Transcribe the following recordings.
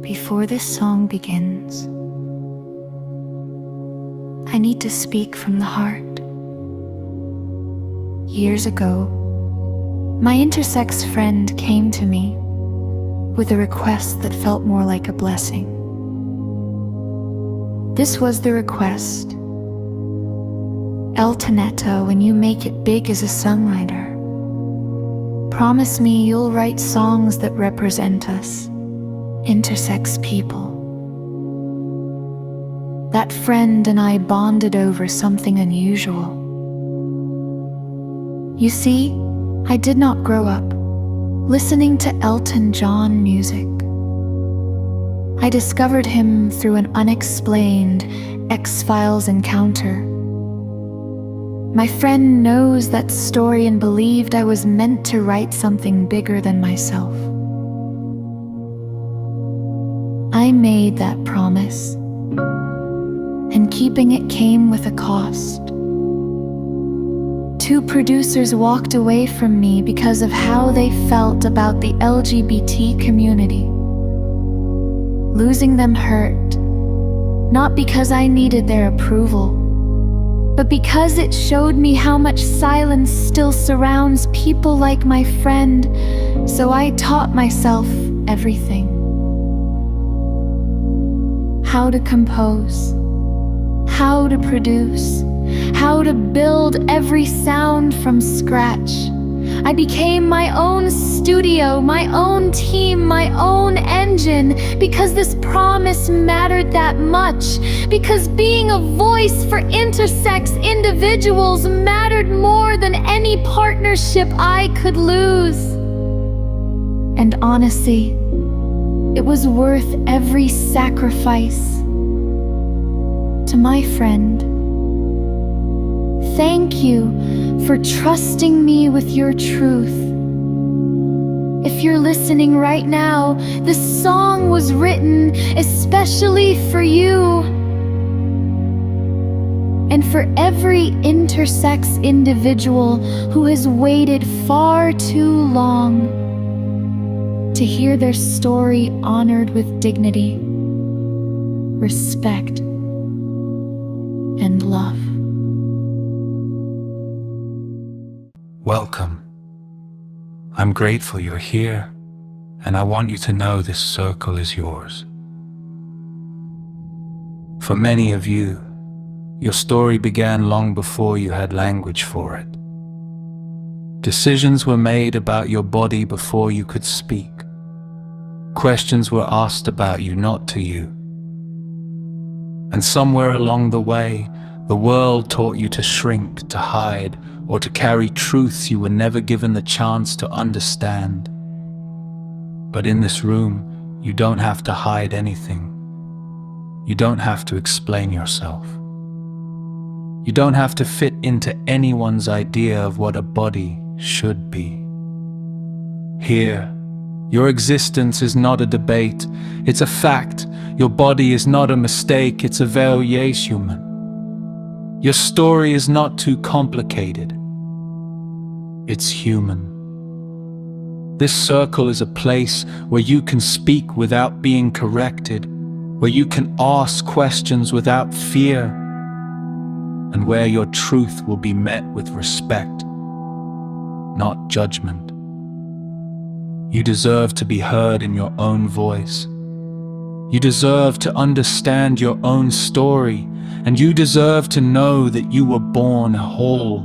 Before this song begins, I need to speak from the heart. Years ago, my intersex friend came to me with a request that felt more like a blessing. This was the request: Eltonetta, when you make it big as a songwriter, promise me you'll write songs that represent us, intersex people. That friend and I bonded over something unusual. You see, I did not grow up listening to Elton John music. I discovered him through an unexplained X-Files encounter. My friend knows that story and believed I was meant to write something bigger than myself. I made that promise, and keeping it came with a cost. 2 producers walked away from me because of how they felt about the LGBT community. Losing them hurt, not because I needed their approval, but because it showed me how much silence still surrounds people like my friend, so I taught myself everything. How to compose, how to produce, how to build every sound from scratch. I became my own studio, my own team, my own engine, because this promise mattered that much, because being a voice for intersex individuals mattered more than any partnership I could lose. And honestly, it was worth every sacrifice. To my friend, thank you for trusting me with your truth. If you're listening right now, this song was written especially for you and for every intersex individual who has waited far too long to hear their story honored with dignity, respect, and love. Welcome. I'm grateful you're here, and I want you to know this circle is yours. For many of you, your story began long before you had language for it. Decisions were made about your body before you could speak. Questions were asked about you, not to you. And somewhere along the way, the world taught you to shrink, to hide, or to carry truths you were never given the chance to understand. But in this room, you don't have to hide anything. You don't have to explain yourself. You don't have to fit into anyone's idea of what a body should be. Here, your existence is not a debate, it's a fact. Your body is not a mistake, it's a variation. Your story is not too complicated. It's human. This circle is a place where you can speak without being corrected, where you can ask questions without fear, and where your truth will be met with respect, not judgment. You deserve to be heard in your own voice. You deserve to understand your own story, and you deserve to know that you were born whole.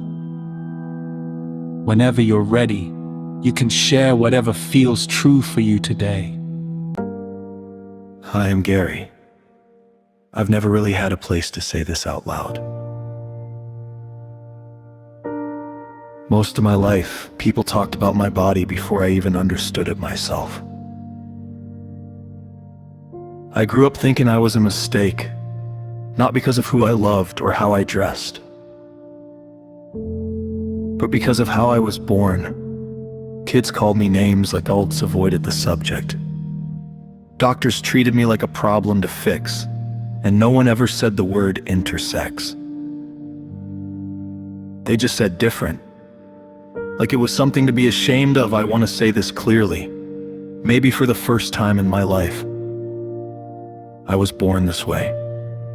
Whenever you're ready, you can share whatever feels true for you today. Hi, I'm Gary. I've never really had a place to say this out loud. Most of my life, people talked about my body before I even understood it myself. I grew up thinking I was a mistake, not because of who I loved or how I dressed, but because of how I was born. Kids called me names like adults avoided the subject. Doctors treated me like a problem to fix, and no one ever said the word intersex. They just said different, like it was something to be ashamed of. I want to say this clearly, maybe for the first time in my life. I was born this way,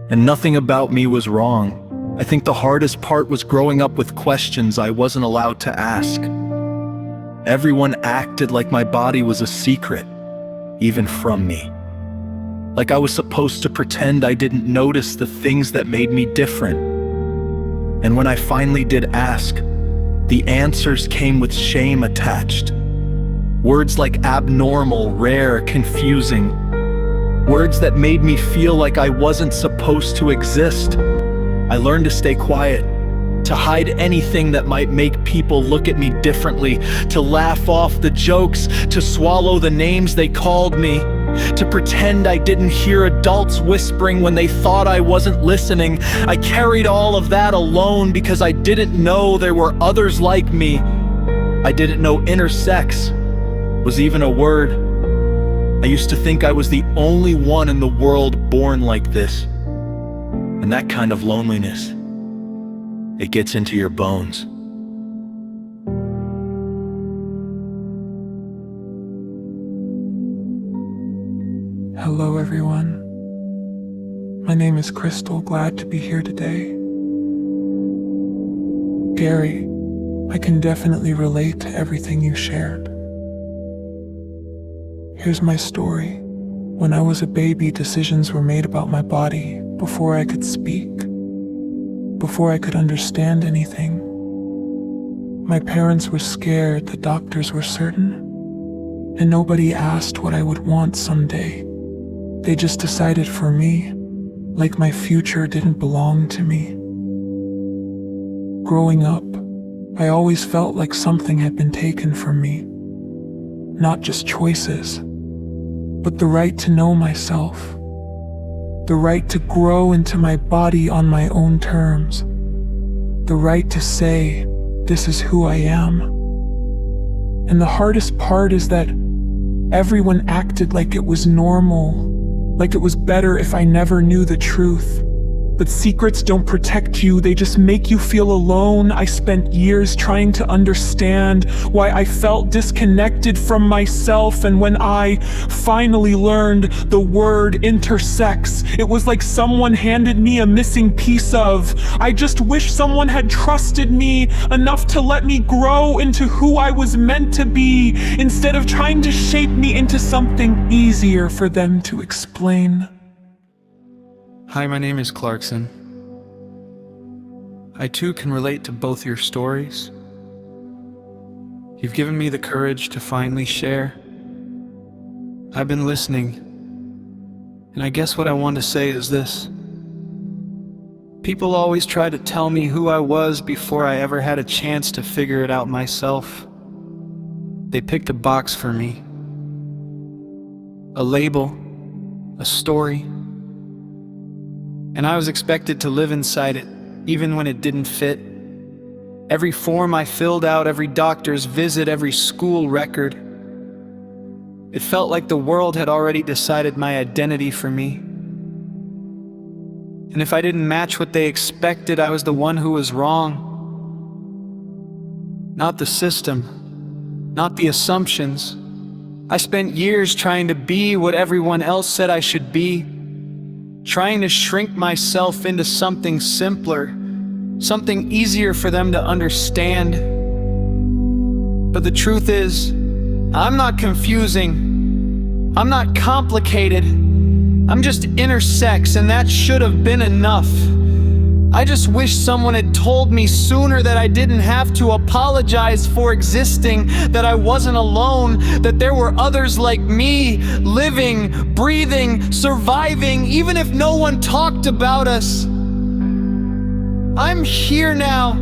and nothing about me was wrong. I think the hardest part was growing up with questions I wasn't allowed to ask. Everyone acted like my body was a secret, even from me. Like I was supposed to pretend I didn't notice the things that made me different. And when I finally did ask, the answers came with shame attached. Words like abnormal, rare, confusing. Words that made me feel like I wasn't supposed to exist. I learned to stay quiet, to hide anything that might make people look at me differently, to laugh off the jokes, to swallow the names they called me, to pretend I didn't hear adults whispering when they thought I wasn't listening. I carried all of that alone because I didn't know there were others like me. I didn't know intersex was even a word. I used to think I was the only one in the world born like this. And that kind of loneliness, it gets into your bones. Hello everyone. My name is Crystal, glad to be here today. Gary, I can definitely relate to everything you shared. Here's my story. When I was a baby, decisions were made about my body before I could speak, before I could understand anything. My parents were scared, the doctors were certain, and nobody asked what I would want someday. They just decided for me, like my future didn't belong to me. Growing up, I always felt like something had been taken from me. Not just choices, but the right to know myself. The right to grow into my body on my own terms. The right to say, this is who I am. And the hardest part is that everyone acted like it was normal, like it was better if I never knew the truth. But secrets don't protect you, they just make you feel alone. I spent years trying to understand why I felt disconnected from myself, and when I finally learned the word intersex, it was like someone handed me a missing piece of. I just wish someone had trusted me enough to let me grow into who I was meant to be, instead of trying to shape me into something easier for them to explain. Hi, my name is Clarkson. I too can relate to both your stories. You've given me the courage to finally share. I've been listening, and I guess what I want to say is this. People always try to tell me who I was before I ever had a chance to figure it out myself. They picked a box for me, a label, a story. And I was expected to live inside it, even when it didn't fit. Every form I filled out, every doctor's visit, every school record. It felt like the world had already decided my identity for me. And if I didn't match what they expected, I was the one who was wrong. Not the system, not the assumptions. I spent years trying to be what everyone else said I should be. Trying to shrink myself into something simpler, something easier for them to understand. But the truth is, I'm not confusing, I'm not complicated, I'm just intersex, and that should have been enough. I just wish someone had told me sooner that I didn't have to apologize for existing, that I wasn't alone, that there were others like me, living, breathing, surviving, even if no one talked about us. I'm here now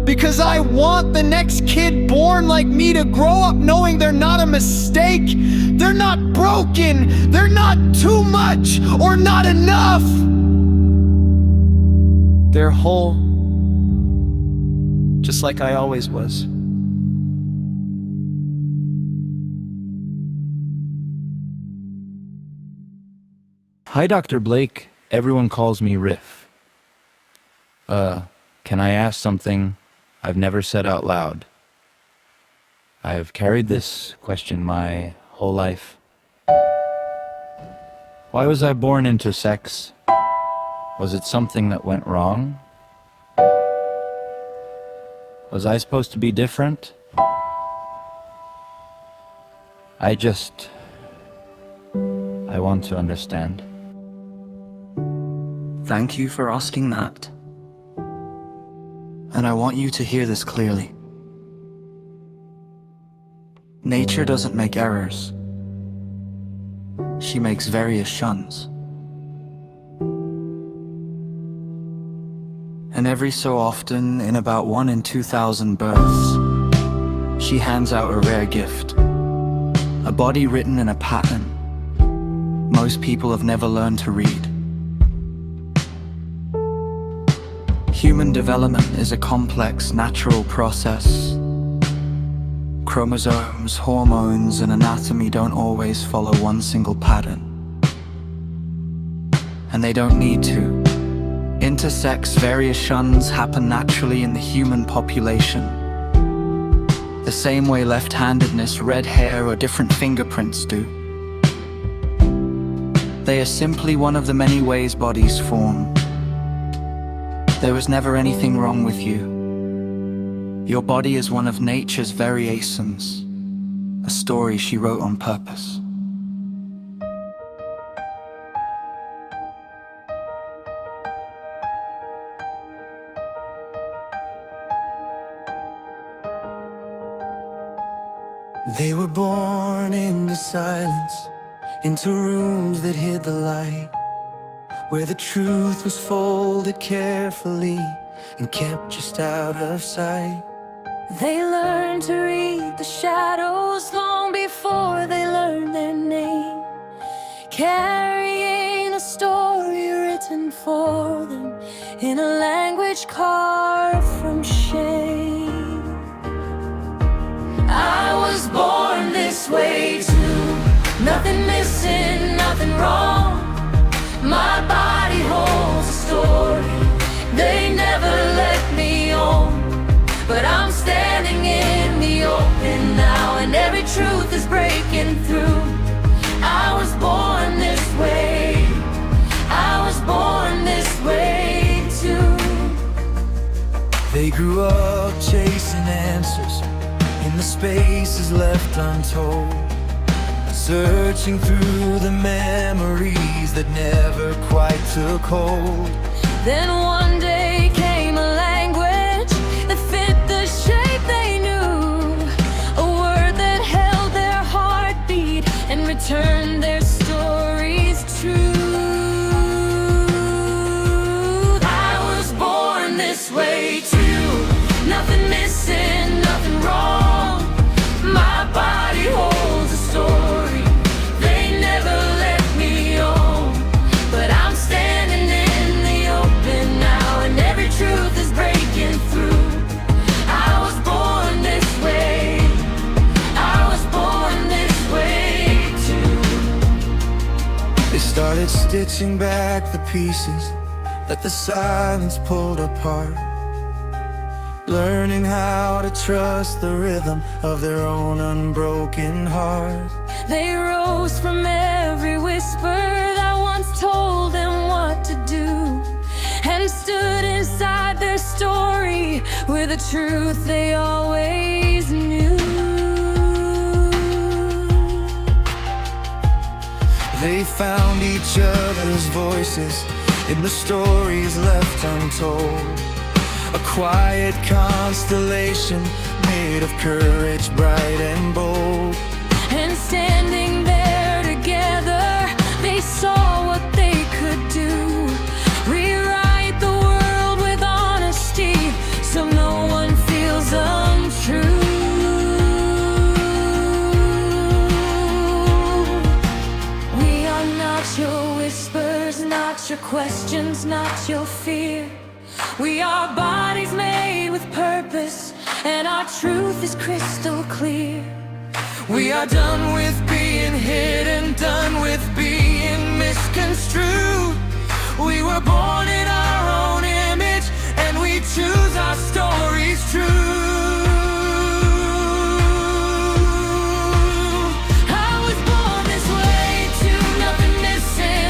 because I want the next kid born like me to grow up knowing they're not a mistake, they're not broken, they're not too much or not enough. They're whole, just like I always was. Hi, Dr. Blake. Everyone calls me Riff. Can I ask something I've never said out loud? I have carried this question my whole life. Why was I born intersex? Was it something that went wrong? Was I supposed to be different? I want to understand. Thank you for asking that. And I want you to hear this clearly. Nature doesn't make errors. She makes variations. And every so often, in about 1 in 2,000 births, she hands out a rare gift. A body written in a pattern most people have never learned to read. Human development is a complex, natural process. Chromosomes, hormones, and anatomy don't always follow one single pattern. And they don't need to. Intersex variations happen naturally in the human population. The same way left-handedness, red hair, or different fingerprints do. They are simply one of the many ways bodies form. There was never anything wrong with you. Your body is one of nature's variations, a story she wrote on purpose. They were born into silence, into rooms that hid the light, where the truth was folded carefully and kept just out of sight. They learned to read the shadows long before they learned their name, carrying a story written for them in a language carved from shame. I was born this way too, nothing missing, nothing wrong. My body holds a story they never let me own. But I'm standing in the open now, and every truth is breaking through. I was born this way, I was born this way too. They grew up chasing answers in the spaces left untold, searching through the memories that never quite took hold. Then one day came a language that fit the shape they knew, a word that held their heartbeat and returned their stories true. I was born this way too, nothing missing, nothing wrong. My body holds a story they never let me own. But I'm standing in the open now, and every truth is breaking through. I was born this way, I was born this way too. They started stitching back the pieces that the silence pulled apart, learning how to trust the rhythm of their own unbroken heart. They rose from every whisper that once told them what to do, and stood inside their story with the truth they always knew. They found each other's voices in the stories left untold, a quiet constellation made of courage bright and bold. And standing there together, they saw what they could do, rewrite the world with honesty so no one feels untrue. We are not your whispers, not your questions, not your fear. We are bodies made with purpose, and our truth is crystal clear. We are done with being hidden, done with being misconstrued. We were born in our own image, and we choose our stories true. I was born this way too, nothing missing,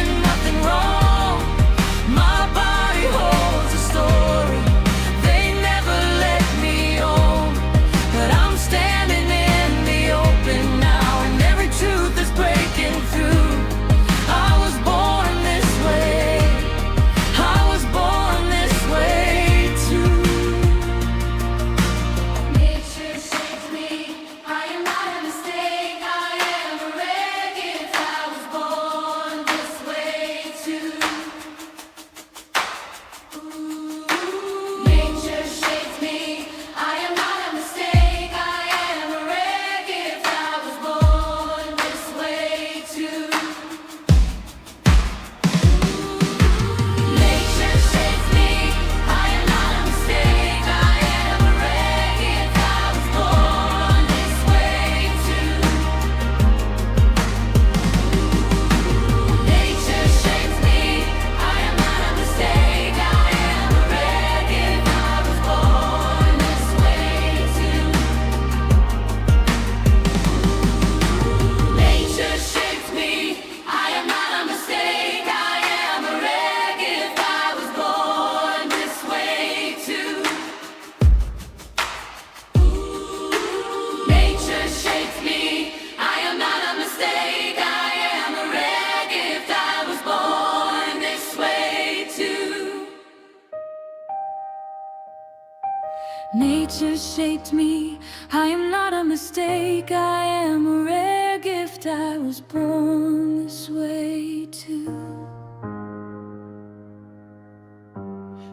Nature shaped me, I am not a mistake, I am a rare gift, I was born this way too.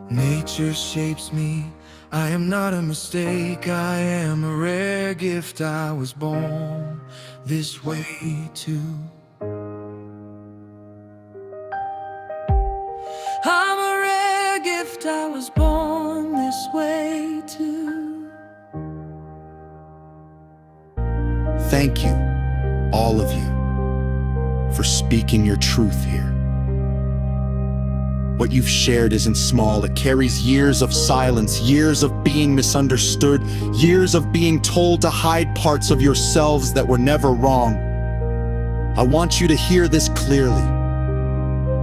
Nature shapes me, I am not a mistake, I am a rare gift, I was born this way too. I'm a rare gift, I was born this way too. Thank you, all of you, for speaking your truth here. What you've shared isn't small. It carries years of silence, years of being misunderstood, years of being told to hide parts of yourselves that were never wrong. I want you to hear this clearly.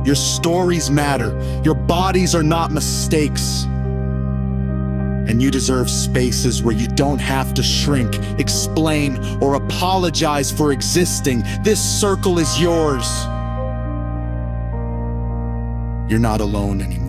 Your stories matter. Your bodies are not mistakes. And you deserve spaces where you don't have to shrink, explain, or apologize for existing. This circle is yours. You're not alone anymore.